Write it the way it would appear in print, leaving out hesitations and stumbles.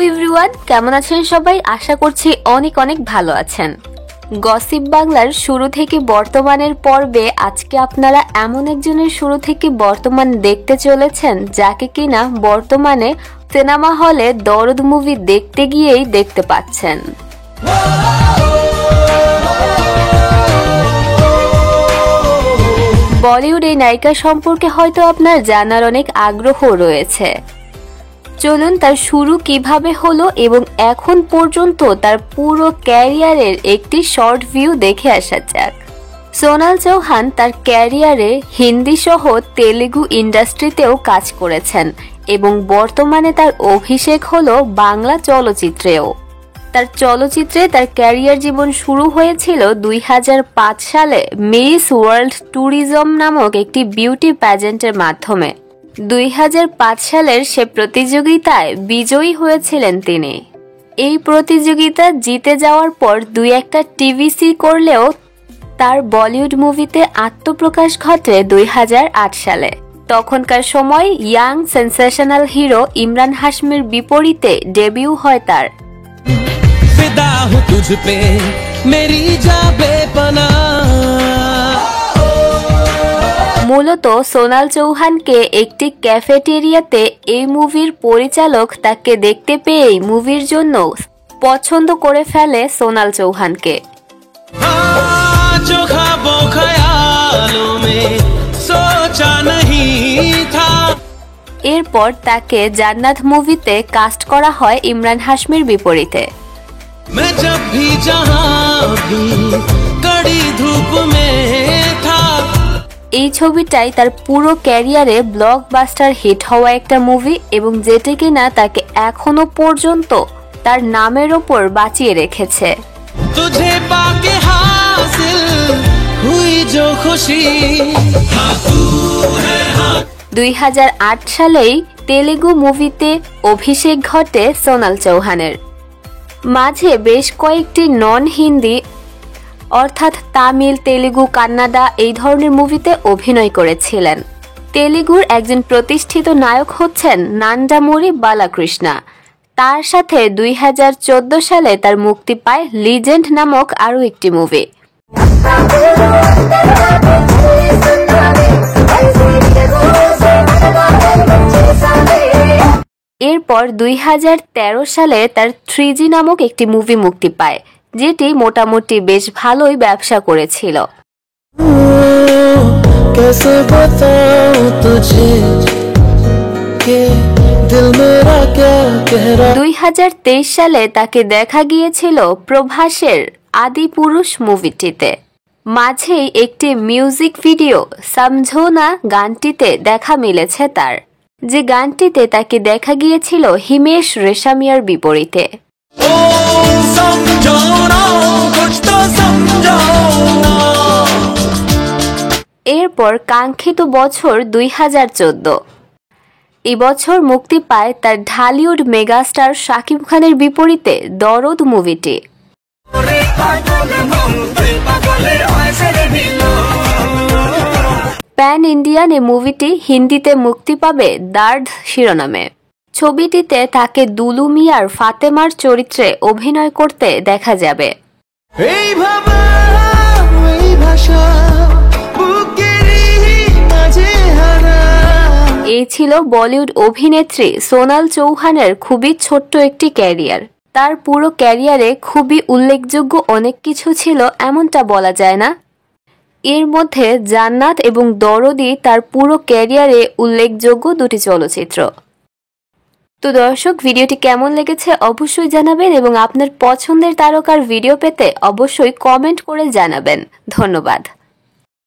Everyone, কেমন আছেন সবাই? আশা করছি অনেক অনেক ভালো আছেন। গসিপ বাংলার শুরু থেকে বর্তমানের পর্বে আজকে আপনারা এমন একজনের শুরু থেকে বর্তমান দেখতে চলেছেন যাকে কিনা বর্তমানে সিনেমা হলে দরদ মুভি দেখতে গিয়েই দেখতে পাচ্ছেন। বলিউড এই নায়িকা সম্পর্কে হয়তো আপনার জানার অনেক আগ্রহ রয়েছে। চলুন তার শুরু কিভাবে হলো এবং এখন পর্যন্ত তার পুরো ক্যারিয়ারের একটি শর্ট ভিউ দেখে আসা যাক। সোনাল চৌহান তার ক্যারিয়ারে হিন্দি সহ তেলেগু ইন্ডাস্ট্রিতেও কাজ করেছেন এবং বর্তমানে তার অভিষেক হলো বাংলা চলচ্চিত্রেও। তার চলচ্চিত্রে তার ক্যারিয়ার জীবন শুরু হয়েছিল 2005 সালে মিস ওয়ার্ল্ড ট্যুরিজম নামক একটি বিউটি প্যাজেন্টের মাধ্যমে। 2005 সালের সে প্রতিযোগিতায় বিজয়ী হয়েছিলেন তিনি। এই প্রতিযোগিতা জিতে যাওয়ার পর দুই একটা টিভিসি করলেও তার বলিউড মুভিতে আত্মপ্রকাশ ঘটে 2008 সালে। তখনকার সময় ইয়াং সেন্সেশনাল হিরো ইমরান হাশমির বিপরীতে ডেবিউ হয় তার। মূলত সোনাল চৌহানকে একটি ক্যাফেটেরিয়াতে এই মুভির পরিচালক তাকে দেখতে পেয়েই মুভির জন্য পছন্দ করে ফেলে সোনাল চৌহানকে। এরপর তাকে জান্নাত মুভিতে কাস্ট করা হয় ইমরান হাশমির বিপরীতে। এই ছবিটাই তার পুরো ক্যারিয়ারে ব্লকবাস্টার হিট হওয়া একটা মুভি এবং যেটি কিনা তাকে এখনো পর্যন্ত তার নামের ওপর বাঁচিয়ে রেখেছে। 2008 সালেই তেলেগু মুভিতে অভিষেক ঘটে সোনাল চৌহানের। মাঝে বেশ কয়েকটি নন হিন্দি অর্থাৎ তামিল, তেলেগু, কান্নাডা এই ধরনের মুভিতে অভিনয় করেছিলেন। তেলেগুর একজন প্রতিষ্ঠিত নায়ক হচ্ছেন নান্ডামুরি বালাকৃষ্ণা। তার সাথে 2014 সালে তার মুক্তি পায় লিজেন্ড নামক আরও একটি মুভি। এরপর 2013 সালে তার 3G নামক একটি মুভি মুক্তি পায়, যেটি মোটামুটি বেশ ভালোই ব্যবসা করেছিল। 2023 সালে তাকে দেখা গিয়েছিল প্রভাসের আদিপুরুষ মুভিটিতে। মাঝেই একটি মিউজিক ভিডিও সমঝো না গানটিতে দেখা মিলেছে তার, যে গানটিতে তাকে দেখা গিয়েছিল হিমেশ রেশামিয়ার বিপরীতে। এরপর কাঙ্ক্ষিত বছর 2014। এবছর মুক্তি পায় তার ঢালিউড মেগাস্টার শাকিব খানের বিপরীতে দরদ মুভিটি। প্যান ইন্ডিয়ান এই মুভিটি হিন্দিতে মুক্তি পাবে দার্দ শিরোনামে। ছবিটিতে তাকে দুলু মিয়ার ফাতেমার চরিত্রে অভিনয় করতে দেখা যাবে। এই ছিল বলিউড অভিনেত্রী সোনাল চৌহানের খুবই ছোট্ট একটি ক্যারিয়ার। তার পুরো ক্যারিয়ারে খুবই উল্লেখযোগ্য অনেক কিছু ছিল এমনটা বলা যায় না। এর মধ্যে জান্নাত এবং দরদি তার পুরো ক্যারিয়ারে উল্লেখযোগ্য দুটি চলচ্চিত্র। তো দর্শক, ভিডিওটি কেমন লেগেছে অবশ্যই জানাবেন এবং আপনার পছন্দের তারকার ভিডিও পেতে অবশ্যই কমেন্ট করে জানাবেন। ধন্যবাদ।